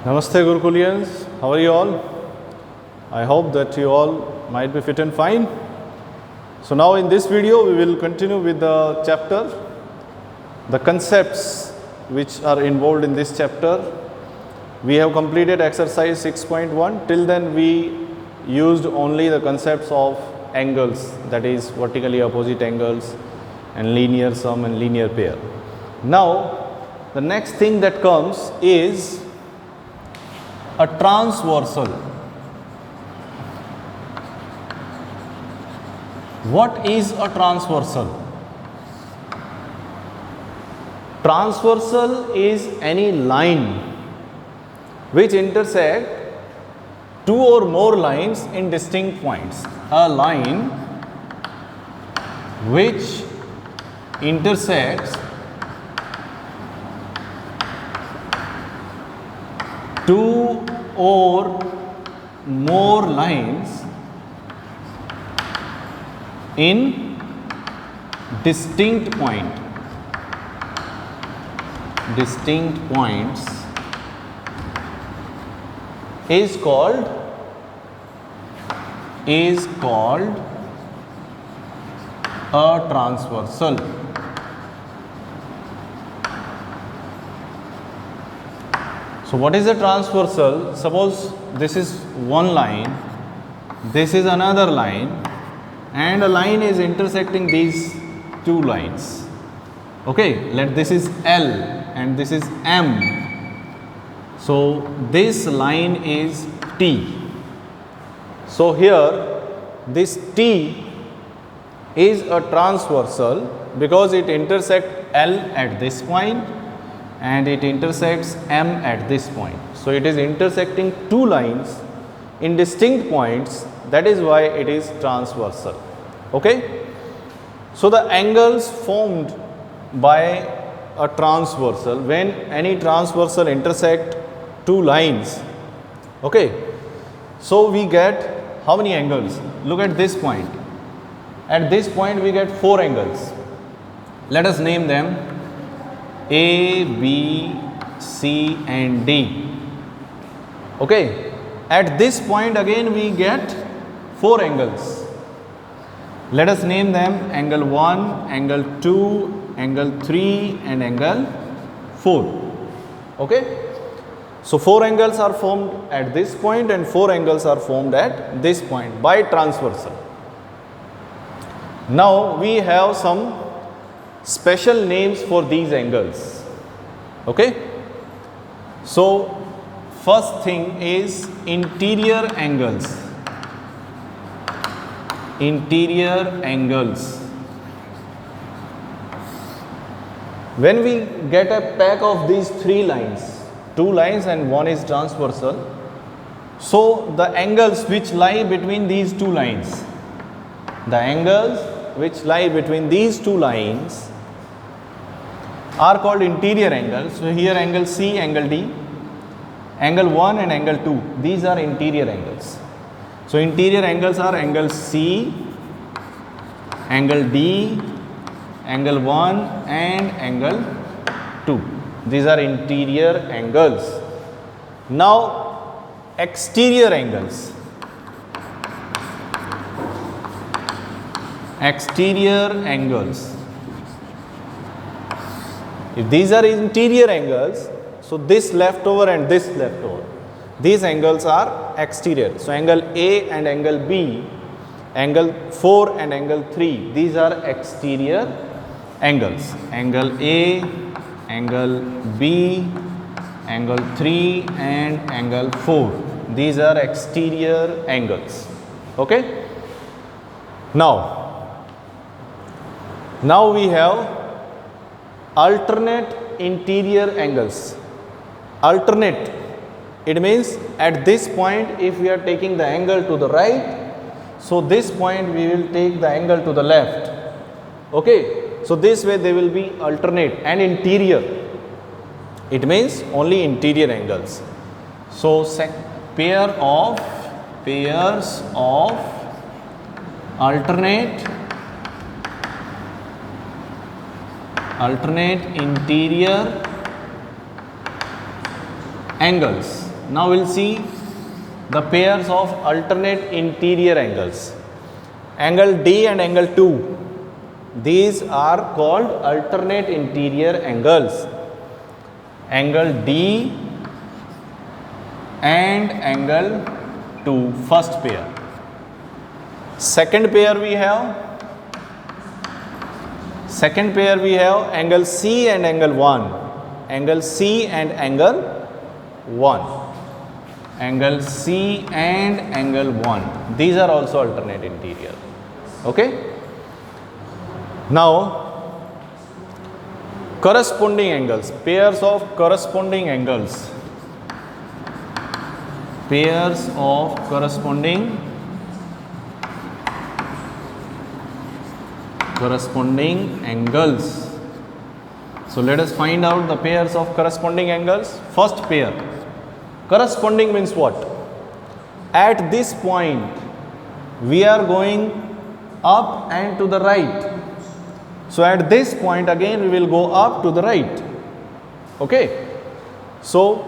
Namaste Gurukulians, how are you all? I hope that you all might be fit and fine. So now in this video we will continue with the chapter, the concepts which are involved in this chapter. We have completed exercise 6.1. Till then we used only the concepts of angles, that is vertically opposite angles and linear sum and linear pair. Now the next thing that comes is a transversal. What is a transversal? Transversal is any line which intersect two or more lines in distinct points. A line which intersects two or more lines in distinct points is called a transversal. So what is a transversal? Suppose this is one line, this is another line, and a line is intersecting these two lines. Okay, this is L and this is M. So this line is T. So here this T is a transversal because it intersects L at this point and it intersects M at this point. So it is intersecting two lines in distinct points. That is why it is transversal. Okay. So the angles formed by a transversal, when any transversal intersect two lines, okay, so we get how many angles? Look at this point. At this point we get four angles. Let us name them A, B, C and D. Okay. At this point again we get four angles. Let us name them angle 1, angle 2, angle 3 and angle 4. Okay. So four angles are formed at this point and four angles are formed at this point by transversal. Now we have some special names for these angles. Okay. So first thing is interior angles. Interior angles. When we get a pack of these three lines, two lines and one is transversal, so the angles which lie between these two lines, are called interior angles. So here angle C, angle D, angle 1 and angle 2, these are interior angles. So interior angles are angle C, angle D, angle 1 and angle 2. These are interior angles. Now exterior angles. If these are interior angles, so this leftover and this leftover, these angles are exterior. So angle A and angle B, angle 4 and angle 3, these are exterior angles. Angle A, angle B, angle 3 and angle 4, these are exterior angles. Okay. Now we have alternate interior angles. Alternate, it means at this point if we are taking the angle to the right, so this point we will take the angle to the left. Okay. So this way they will be alternate. And interior, it means only interior angles. So pairs of alternate interior angles. Now we'll see the pairs of alternate interior angles. Angle D and angle 2. These are called alternate interior angles. Angle D and angle 2, first pair. Second pair we have angle C and angle 1. Angle C and angle 1. Angle C and angle 1. These are also alternate interior. Okay. Now, corresponding angles, pairs of corresponding angles. Pairs of corresponding angles. So let us find out the pairs of corresponding angles. First pair. Corresponding means what? At this point, we are going up and to the right. So at this point again we will go up to the right. Okay. So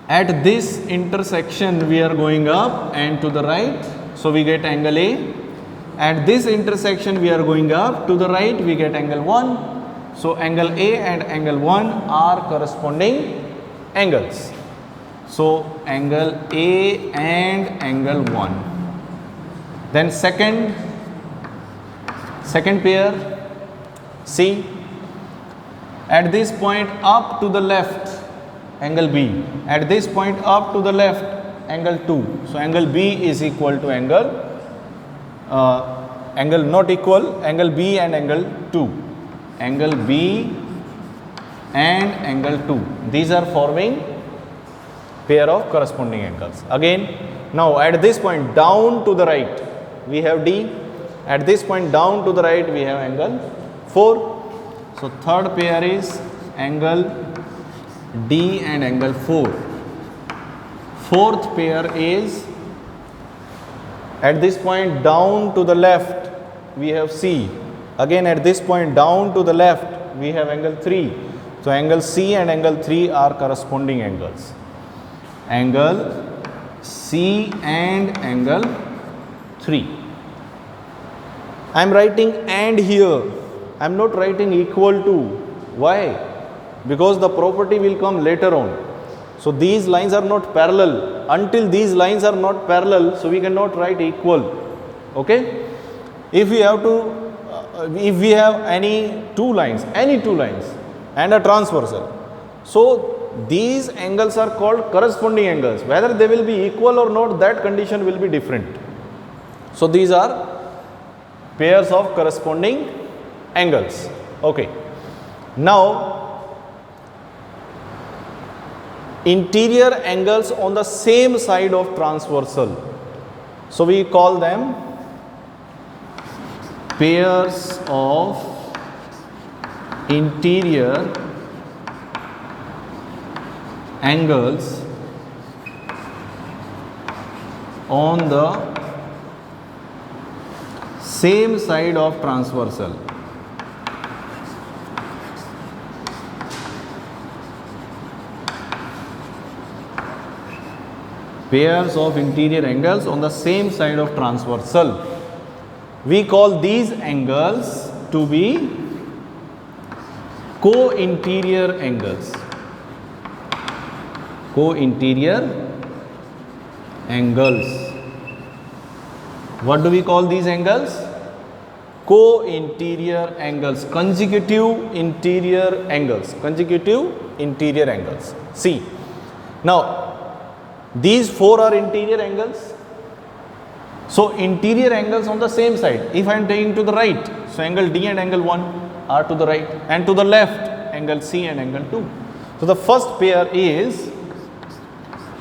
at this intersection we are going up and to the right. So we get angle A. At this intersection we are going up to the right, we get angle 1. So angle A and angle 1 are corresponding angles. So angle A and angle 1. Then second pair. See, at this point up to the left, angle B. At this point up to the left, angle 2. So angle B is equal to angle not equal, angle B and angle 2. Angle B and angle 2. These are forming pair of corresponding angles. Again, now at this point down to the right, we have D. At this point down to the right, we have angle 4. So third pair is angle D and angle 4. Fourth pair is at this point down to the left, we have C. Again at this point down to the left, we have angle 3. So angle C and angle 3 are corresponding angles. Angle C and angle 3. I am writing and here. I am not writing equal to. Why? Because the property will come later on. So these lines are not parallel. Until these lines are not parallel, so we cannot write equal. Okay? If we have any two lines and a transversal, so these angles are called corresponding angles. Whether they will be equal or not, that condition will be different. So these are pairs of corresponding angles. Okay. Now, interior angles on the same side of transversal. So we call them pairs of interior angles on the same side of transversal. Pairs of interior angles on the same side of transversal. We call these angles to be co-interior angles. Co-interior angles. What do we call these angles? Co-interior angles. Consecutive interior angles. Consecutive interior angles. See. Now, these four are interior angles. So interior angles on the same side. If I am taking to the right, so angle D and angle 1 are to the right, and to the left angle C and angle 2. So the first pair is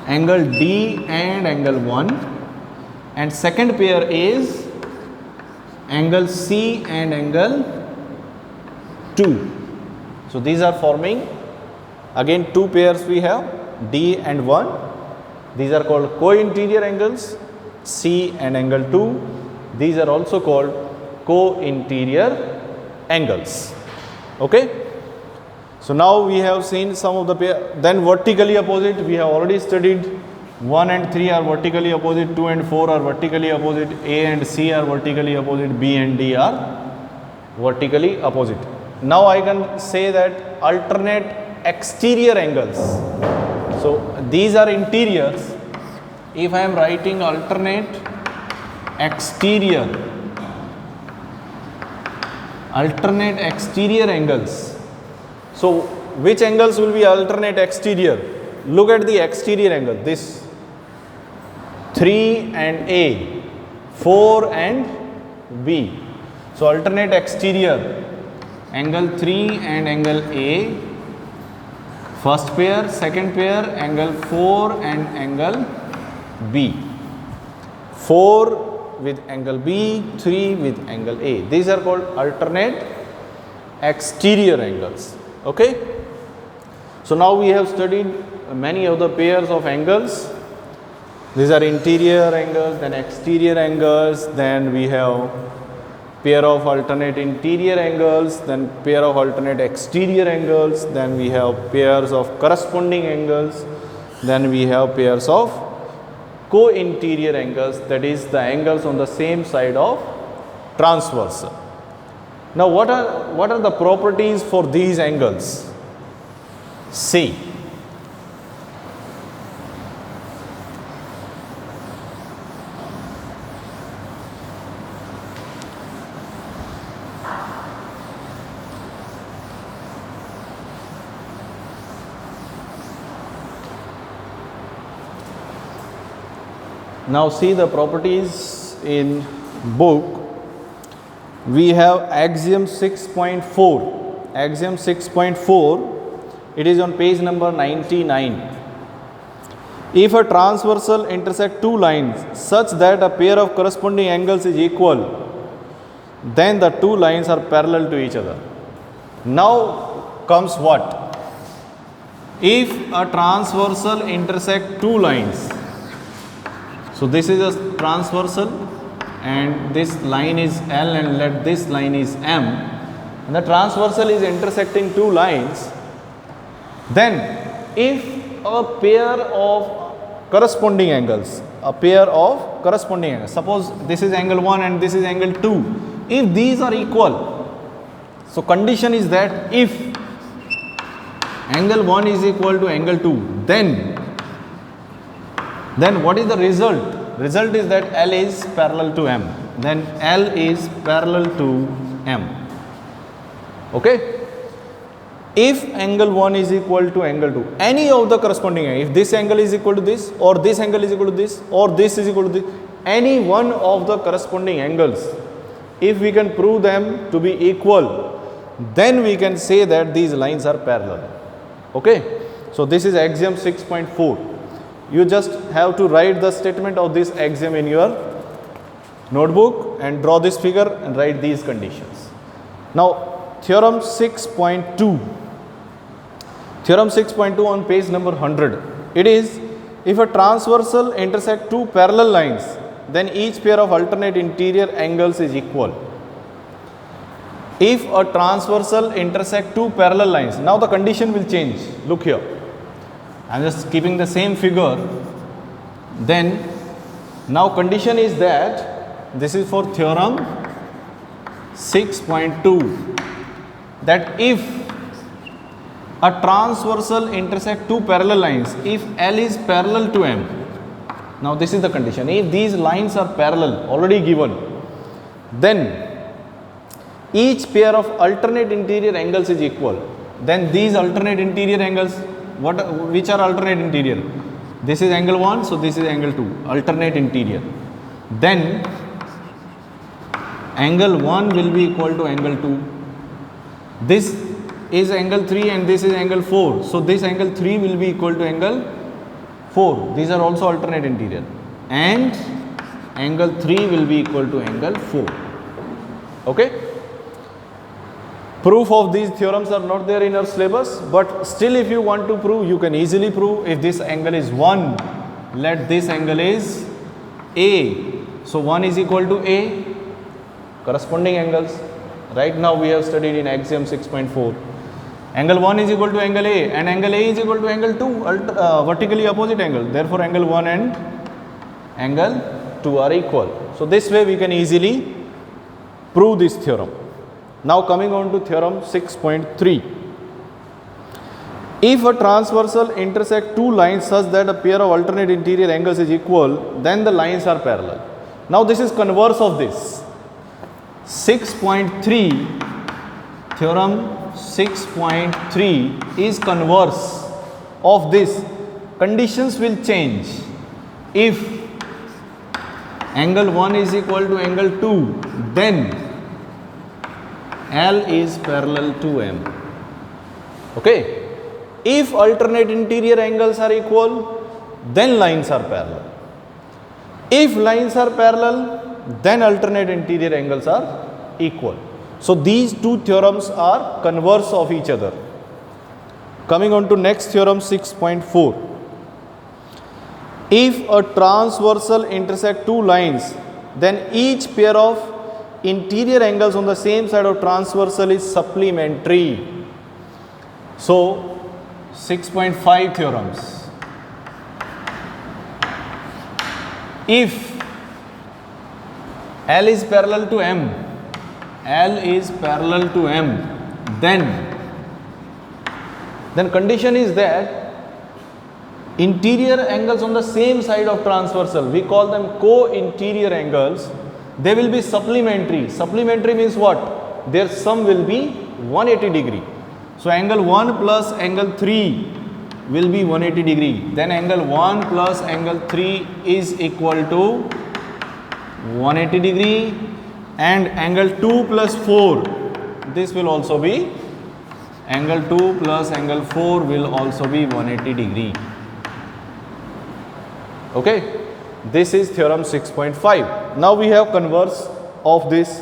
angle D and angle 1, and second pair is angle C and angle 2. So these are forming, again two pairs we have, D and 1. These are called co-interior angles, C and angle 2. These are also called co-interior angles. Okay. So now we have seen some of the pair. Then vertically opposite, we have already studied 1 and 3 are vertically opposite, 2 and 4 are vertically opposite, A and C are vertically opposite, B and D are vertically opposite. Now I can say that alternate exterior angles. So these are interiors. If I am writing alternate exterior angles. So which angles will be alternate exterior? Look at the exterior angle, this 3 and A, 4 and B. So alternate exterior, angle 3 and angle A, first pair, second pair, angle 4 and angle B. 4 with angle B, 3 with angle A. These are called alternate exterior angles. Okay. So now we have studied many of the pairs of angles. These are interior angles, then exterior angles, then we have pair of alternate interior angles, then pair of alternate exterior angles, then we have pairs of corresponding angles, then we have pairs of co-interior angles, that is the angles on the same side of transversal. Now what are the properties for these angles? See. Now see the properties in book. We have axiom 6.4. Axiom 6.4, it is on page number 99. If a transversal intersect two lines such that a pair of corresponding angles is equal, then the two lines are parallel to each other. Now comes what? If a transversal intersect two lines, so this is a transversal and this line is L and let this line is M, and the transversal is intersecting two lines, then if a pair of corresponding angles, suppose this is angle 1 and this is angle 2, if these are equal, so condition is that if angle 1 is equal to angle 2, then what is the result? Result is that L is parallel to M. Then L is parallel to M. Okay? If angle 1 is equal to angle 2, any of the corresponding angle, if this angle is equal to this, or this angle is equal to this, or this is equal to this, any one of the corresponding angles, if we can prove them to be equal, then we can say that these lines are parallel. Okay? So this is axiom 6.4. You just have to write the statement of this axiom in your notebook and draw this figure and write these conditions. Now theorem 6.2. Theorem 6.2 on page number 100. It is, if a transversal intersect two parallel lines, then each pair of alternate interior angles is equal. If a transversal intersect two parallel lines, now the condition will change. Look here. I am just keeping the same figure. Then now condition is that, this is for theorem 6.2, that if a transversal intersect two parallel lines, if L is parallel to M, now this is the condition, if these lines are parallel, already given, then each pair of alternate interior angles is equal. Then these alternate interior angles, which are alternate interior? This is angle 1, so this is angle 2, alternate interior. Then angle 1 will be equal to angle 2. This is angle 3 and this is angle 4. So this angle 3 will be equal to angle 4. These are also alternate interior. And angle 3 will be equal to angle 4. Okay? Proof of these theorems are not there in our syllabus, but still if you want to prove, you can easily prove. If this angle is 1, let this angle is A. So 1 is equal to A, corresponding angles. Right now we have studied in axiom 6.4. Angle 1 is equal to angle A and angle A is equal to angle 2, vertically opposite angle. Therefore, angle 1 and angle 2 are equal. So, this way we can easily prove this theorem. Now, coming on to theorem 6.3. If a transversal intersect two lines such that a pair of alternate interior angles is equal, then the lines are parallel. Now, this is converse of this. 6.3, theorem 6.3 is converse of this. Conditions will change. If angle 1 is equal to angle 2, then L is parallel to M. Okay. If alternate interior angles are equal, then lines are parallel. If lines are parallel, then alternate interior angles are equal. So, these two theorems are converse of each other. Coming on to next theorem 6.4. If a transversal intersect two lines, then each pair of interior angles on the same side of transversal is supplementary. So, 6.5 theorems. If L is parallel to M, then condition is that interior angles on the same side of transversal, we call them co-interior angles, they will be supplementary. Supplementary means what? Their sum will be 180 degree. So, angle 1 plus angle 3 will be 180 degree. Then angle 1 plus angle 3 is equal to 180 degree, and angle 2 plus 4, this will also be, angle 2 plus angle 4 will also be 180 degree. Okay. This is theorem 6.5. Now, we have converse of this.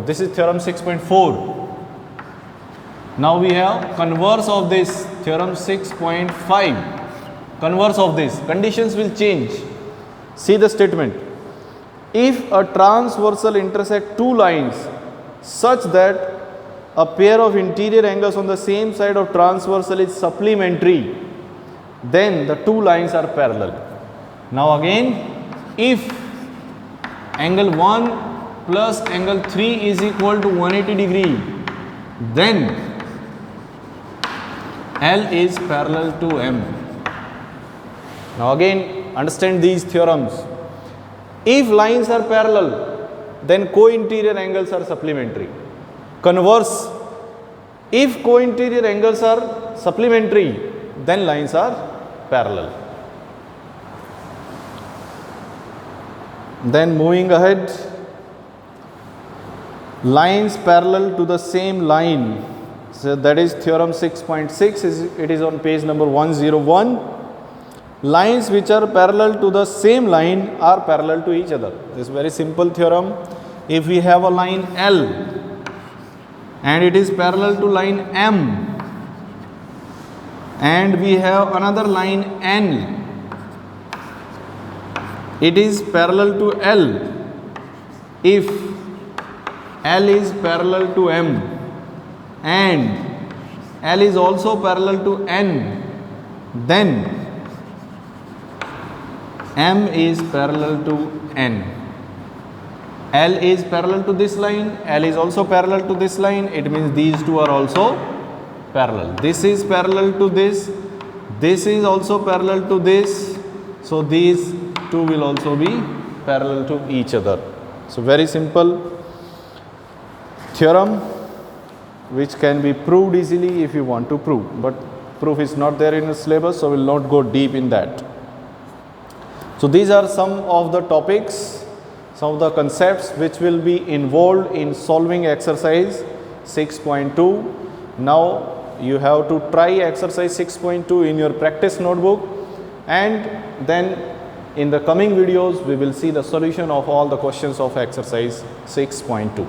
This is theorem 6.4. Now, we have converse of this theorem 6.5. Converse of this. Conditions will change. See the statement. If a transversal intersect two lines such that a pair of interior angles on the same side of transversal is supplementary, then the two lines are parallel. Now, again, if angle 1 plus angle 3 is equal to 180 degree, then L is parallel to M. Now, again, understand these theorems. If lines are parallel, then co-interior angles are supplementary. Converse, if co-interior angles are supplementary, then lines are parallel. Then moving ahead, lines parallel to the same line. So, that is theorem 6.6, it is on page number 101. Lines which are parallel to the same line are parallel to each other. This is very simple theorem. If we have a line L and it is parallel to line M, and we have another line N, it is parallel to L. If L is parallel to M and L is also parallel to N, then M is parallel to N. L is parallel to this line, L is also parallel to this line, it means these two are also parallel. This is parallel to this is also parallel to this, so these two will also be parallel to each other. So, very simple theorem which can be proved easily if you want to prove, but proof is not there in the syllabus, so we will not go deep in that. So, these are some of the topics, some of the concepts which will be involved in solving exercise 6.2. Now, you have to try exercise 6.2 in your practice notebook, and then in the coming videos we will see the solution of all the questions of exercise 6.2.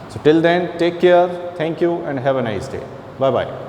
So, till then, take care, thank you and have a nice day. Bye bye.